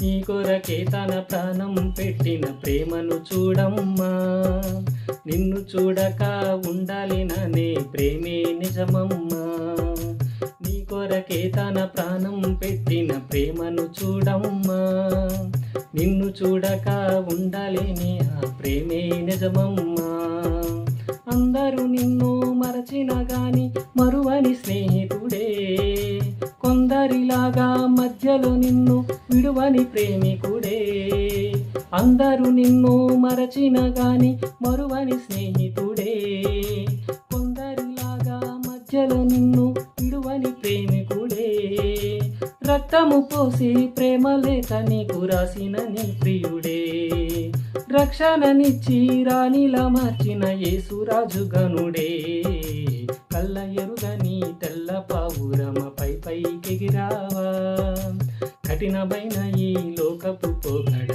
నీ కొరకే తన ప్రాణం పెట్టిన ప్రేమను చూడమ్మా. నిన్ను చూడక ఉండాలిననే ప్రేమే నిజమమ్మా. నీ కొరకే తన ప్రాణం పెట్టిన ప్రేమను చూడమ్మా. నిన్ను చూడక ఉండాలిని ఆ ప్రేమే నిజమమ్మా. అందరూ నిన్ను మరచిన గాని మరువని స్నేహితుడే, కొందరిలాగా మధ్యలో నిన్ను విడువని ప్రేమికుడే. అందరూ నిన్ను మరచిన గాని మరువని స్నేహితుడే, కొందరిలాగా మధ్యలో నిన్ను విడువని ప్రేమికుడే. రక్తము పోసి ప్రేమ లేఖ నీకు రాసిన నీ ప్రియుడే, రక్షణనిచ్చి రాణిలా మార్చిన యేసురాజు గనుడే. కళ్ళ ఎరుగని తెల్ల పావురమ పైకెగిరావా, కఠినమైన ఈ లోకపు పోగడ